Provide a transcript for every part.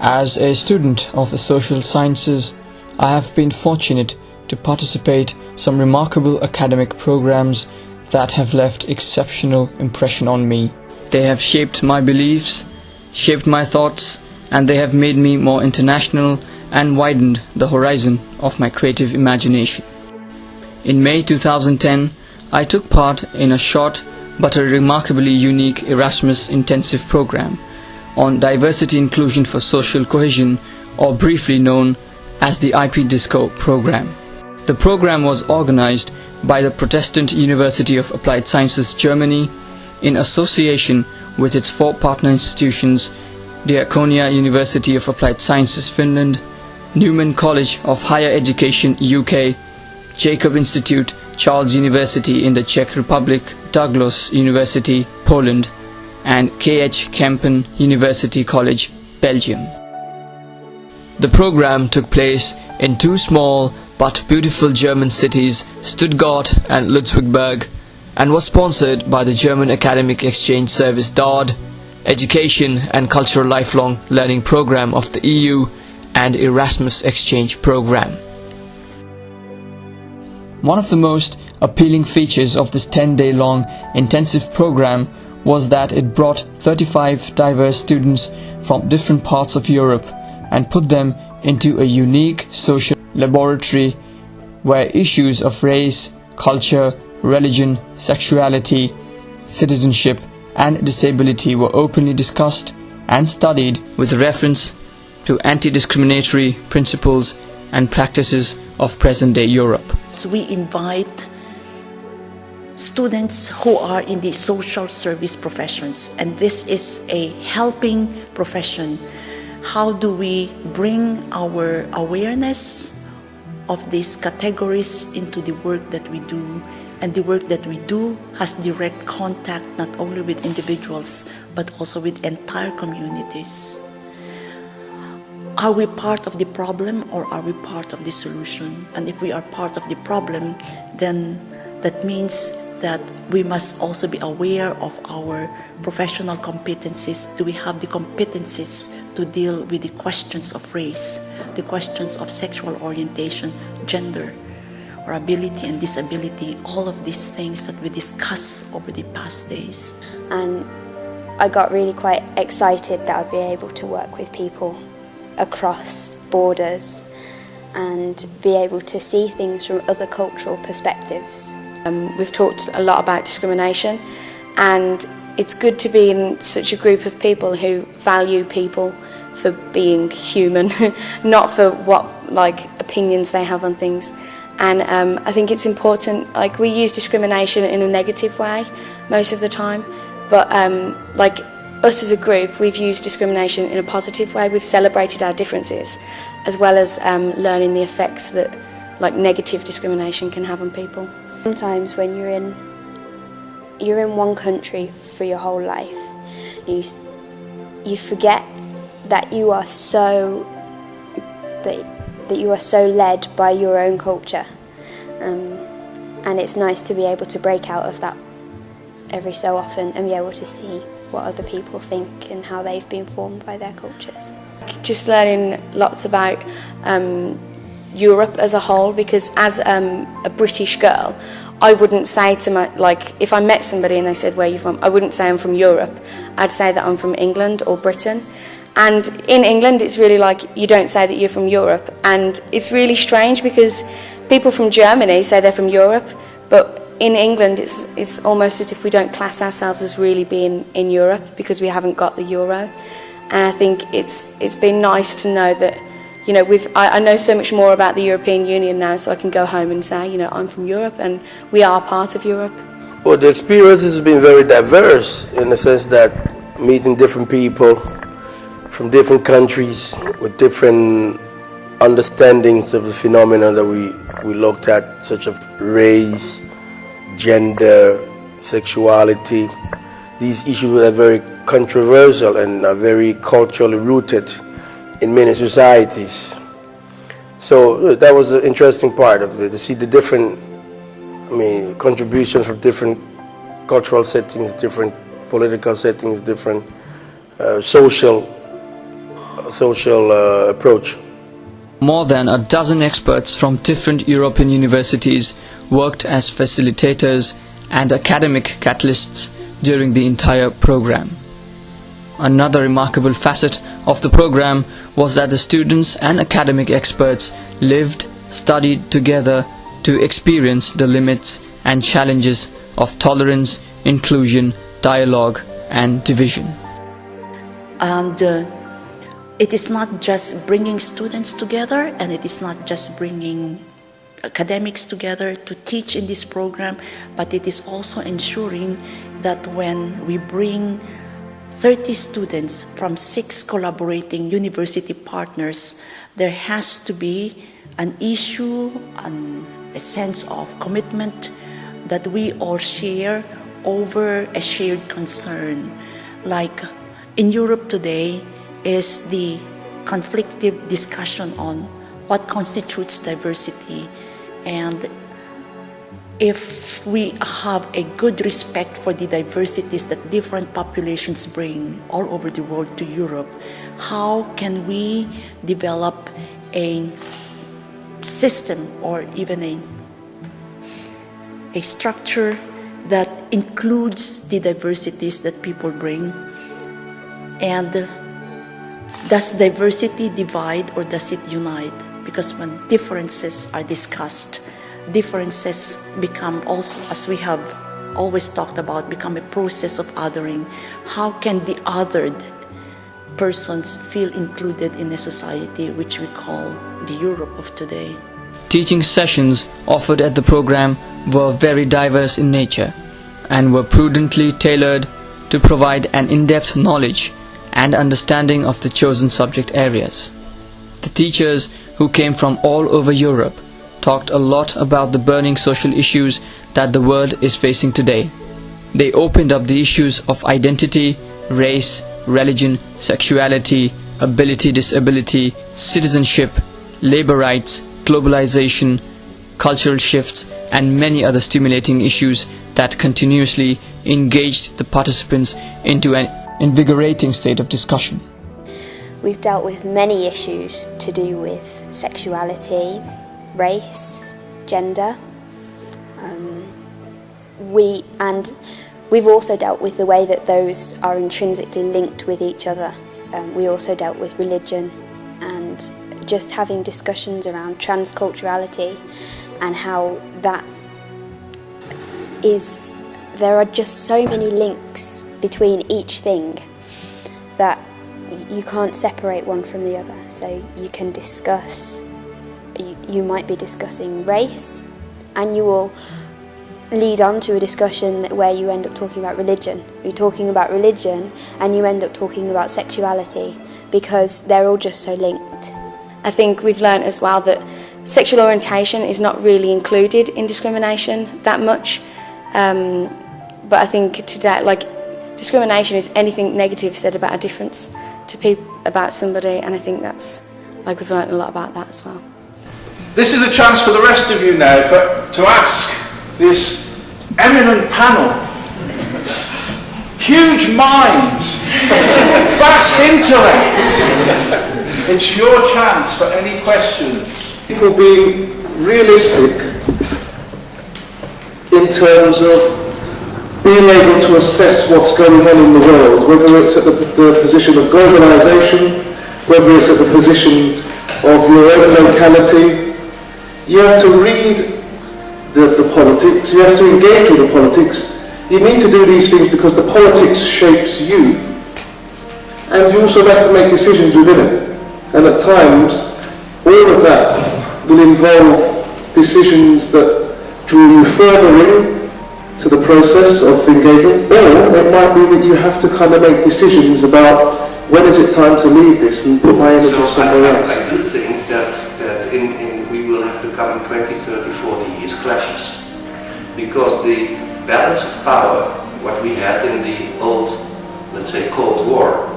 As a student of the social sciences, I have been fortunate to participate in some remarkable academic programs that have left exceptional impression on me. They have shaped my beliefs, shaped my thoughts, and they have made me more international and widened the horizon of my creative imagination. In May 2010, I took part in a short but a remarkably unique Erasmus intensive program on diversity inclusion for social cohesion, or briefly known as the IP Disco program. The program was organized by the Protestant University of Applied Sciences Germany in association with its 4 partner institutions: Diakonia University of Applied Sciences Finland, Newman College of Higher Education UK, Jacob Institute, Charles University in the Czech Republic, Douglas University, Poland, and KH Kempen University College, Belgium. The program took place in 2 small but beautiful German cities, Stuttgart and Ludwigsburg, and was sponsored by the German Academic Exchange Service DAAD, Education and Cultural Lifelong Learning Program of the EU, and Erasmus Exchange Program. One of the most appealing features of this 10-day-long intensive program was that it brought 35 diverse students from different parts of Europe and put them into a unique social laboratory where issues of race, culture, religion, sexuality, citizenship, and disability were openly discussed and studied with reference to anti-discriminatory principles and practices of present-day Europe. So we invite students who are in the social service professions, and this is a helping profession. How do we bring our awareness of these categories into the work that we do? And the work that we do has direct contact not only with individuals but also with entire communities. Are we part of the problem or are we part of the solution? And if we are part of the problem, then that means that we must also be aware of our professional competencies. Do we have the competencies to deal with the questions of race, the questions of sexual orientation, gender, or ability and disability, all of these things that we discussed over the past days. And I got really quite excited that I'd be able to work with people across borders and be able to see things from other cultural perspectives. We've talked a lot about discrimination, and it's good to be in such a group of people who value people for being human, not for what opinions they have on things. And I think it's important, we use discrimination in a negative way most of the time, but us as a group, we've used discrimination in a positive way. We've celebrated our differences, as well as learning the effects that negative discrimination can have on people. Sometimes when you're in one country for your whole life, you forget that you are so led by your own culture, and it's nice to be able to break out of that every so often and be able to see what other people think and how they've been formed by their cultures. Just learning lots about Europe as a whole, because as a British girl, I wouldn't say to if I met somebody and they said, "Where are you from?" I wouldn't say I'm from Europe. I'd say that I'm from England or Britain. And in England, it's really you don't say that you're from Europe. And it's really strange because people from Germany say they're from Europe, but in England, it's almost as if we don't class ourselves as really being in Europe because we haven't got the euro. And I think it's been nice to know that, I know so much more about the European Union now, so I can go home and say, I'm from Europe and we are part of Europe. Well, the experience has been very diverse in the sense that meeting different people from different countries with different understandings of the phenomena that we looked at, such as race, gender, sexuality. These issues are very controversial and are very culturally rooted in many societies. So that was an interesting part of it, to see the different contributions from different cultural settings, different political settings, different social social approach. More than a dozen experts from different European universities worked as facilitators and academic catalysts during the entire program. Another remarkable facet of the program was that the students and academic experts lived, studied together to experience the limits and challenges of tolerance, inclusion, dialogue, and division. And it is not just bringing students together, and it is not just bringing academics together to teach in this program, but it is also ensuring that when we bring 30 students from 6 collaborating university partners, there has to be an issue, a sense of commitment that we all share over a shared concern. Like in Europe today is the conflictive discussion on what constitutes diversity, and if we have a good respect for the diversities that different populations bring all over the world to Europe, how can we develop a system or even a structure that includes the diversities that people bring? And does diversity divide or does it unite? Because when differences are discussed, differences become also, as we have always talked about, become a process of othering. How can the othered persons feel included in a society which we call the Europe of today? Teaching sessions offered at the program were very diverse in nature and were prudently tailored to provide an in-depth knowledge and understanding of the chosen subject areas. The teachers, who came from all over Europe, talked a lot about the burning social issues that the world is facing today. They opened up the issues of identity, race, religion, sexuality, ability, disability, citizenship, labor rights, globalization, cultural shifts, and many other stimulating issues that continuously engaged the participants into an invigorating state of discussion. We've dealt with many issues to do with sexuality, race, gender. We've also dealt with the way that those are intrinsically linked with each other. We also dealt with religion and just having discussions around transculturality and how that is, there are just so many links between each thing that you can't separate one from the other. So you can discuss, you might be discussing race and you will lead on to a discussion where you end up talking about religion. You're talking about religion and you end up talking about sexuality because they're all just so linked. I think we've learned as well that sexual orientation is not really included in discrimination that much. But I think today, like, discrimination is anything negative said about a difference to people, about somebody, and I think that's, like, we've learned a lot about that as well. This is a chance for the rest of you now to ask this eminent panel, huge minds, vast intellects. It's your chance for any questions. People being realistic in terms of being able to assess what's going on in the world, whether it's at the position of globalization, whether it's at the position of your own locality. You have to read the politics, you have to engage with the politics. You need to do these things because the politics shapes you, and you also have to make decisions within it. And at times, all of that will involve decisions that draw you further in to the process of engagement, or it might be that you have to kind of make decisions about when is it time to leave this and put my energy somewhere else. I do think that we will have to come in 20, 30, 40 years clashes, because the balance of power, what we had in the old, let's say, Cold War,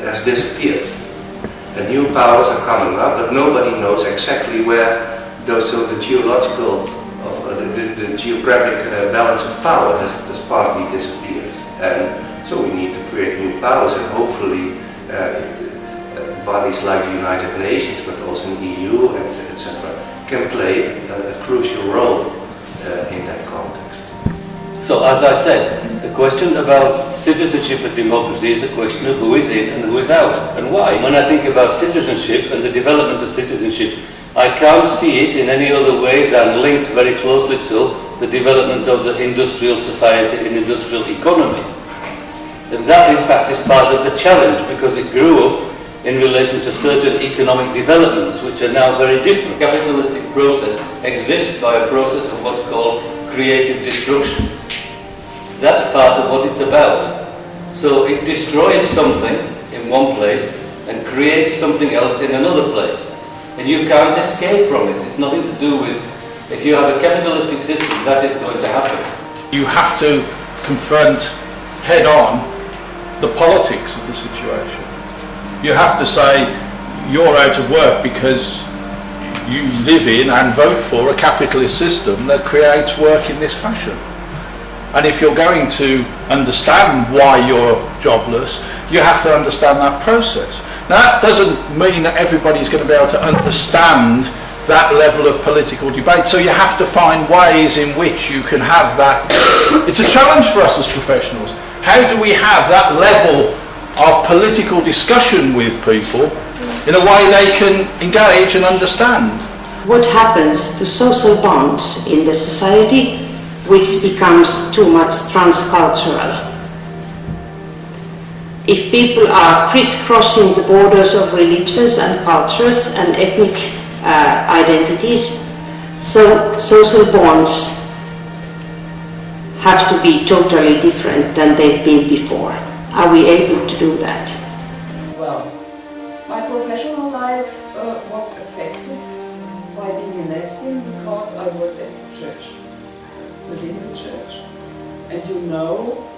has disappeared. And new powers are coming up, but nobody knows exactly where those, so the geological, the geographic balance of power has partly disappeared. And so we need to create new powers, and hopefully bodies like the United Nations, but also in EU, etc., can play a crucial role in that context. So, as I said, the question about citizenship and democracy is a question of who is in and who is out, and why. When I think about citizenship and the development of citizenship, I can't see it in any other way than linked very closely to the development of the industrial society and industrial economy. And that, in fact, is part of the challenge, because it grew up in relation to certain economic developments, which are now very different. The capitalistic process exists by a process of what's called creative destruction. That's part of what it's about. So it destroys something in one place and creates something else in another place. And you can't escape from it. It's nothing to do with, if you have a capitalistic system, that is going to happen. You have to confront head on the politics of the situation. You have to say you're out of work because you live in and vote for a capitalist system that creates work in this fashion. And if you're going to understand why you're jobless, you have to understand that process. Now, that doesn't mean that everybody's going to be able to understand that level of political debate, so you have to find ways in which you can have that. It's a challenge for us as professionals. How do we have that level of political discussion with people in a way they can engage and understand? What happens to social bonds in the society which becomes too much transcultural? If people are crisscrossing the borders of religions and cultures and ethnic identities, so social bonds have to be totally different than they've been before. Are we able to do that? Well, my professional life was affected by being a lesbian because I worked at the church, within the church. And you know,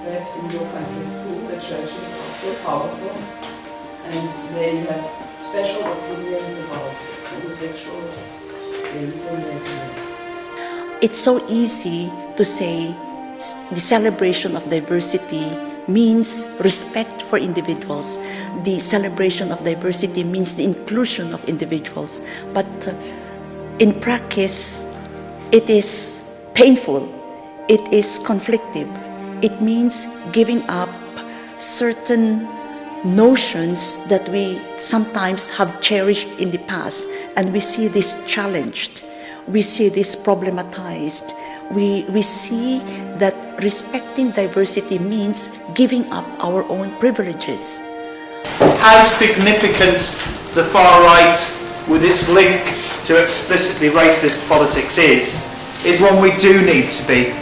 perhaps in your countries too, the churches are so powerful and they have special opinions about homosexuals, gays and lesbians. It's so easy to say the celebration of diversity means respect for individuals. The celebration of diversity means the inclusion of individuals. But in practice, it is painful. It is conflictive. It means giving up certain notions that we sometimes have cherished in the past, and we see this challenged. We see this problematized. We see that respecting diversity means giving up our own privileges. How significant the far right, with its link to explicitly racist politics, is one we do need to be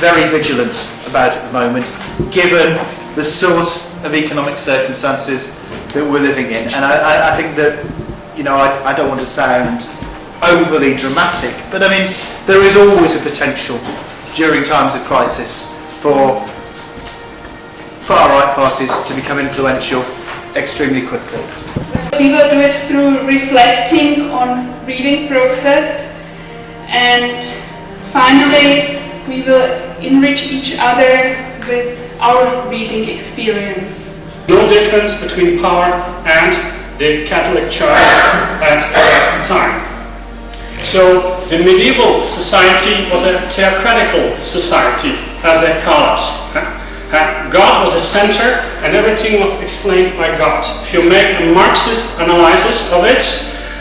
very vigilant about at the moment, given the sort of economic circumstances that we're living in. And I think that, you know, I don't want to sound overly dramatic, but I mean, there is always a potential during times of crisis for far-right parties to become influential extremely quickly. We will do it through reflecting on reading process, and finally we will enrich each other with our reading experience. No difference between power and the Catholic Church at that time. So the medieval society was a theocratical society, as they call it. God was the center and everything was explained by God. If you make a Marxist analysis of it,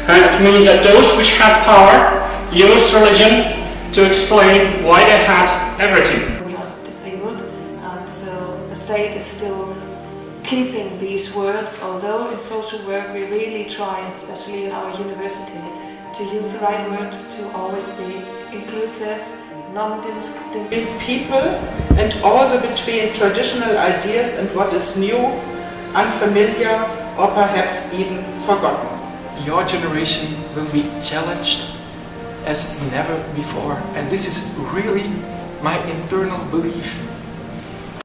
it means that those which had power used religion to explain why they had everything. We are disabled, so the state is still keeping these words, although in social work we really try, especially in our university, to use the right word, to always be inclusive, non-discriminating. People and also between traditional ideas and what is new, unfamiliar, or perhaps even forgotten. Your generation will be challenged as never before, and this is really my internal belief.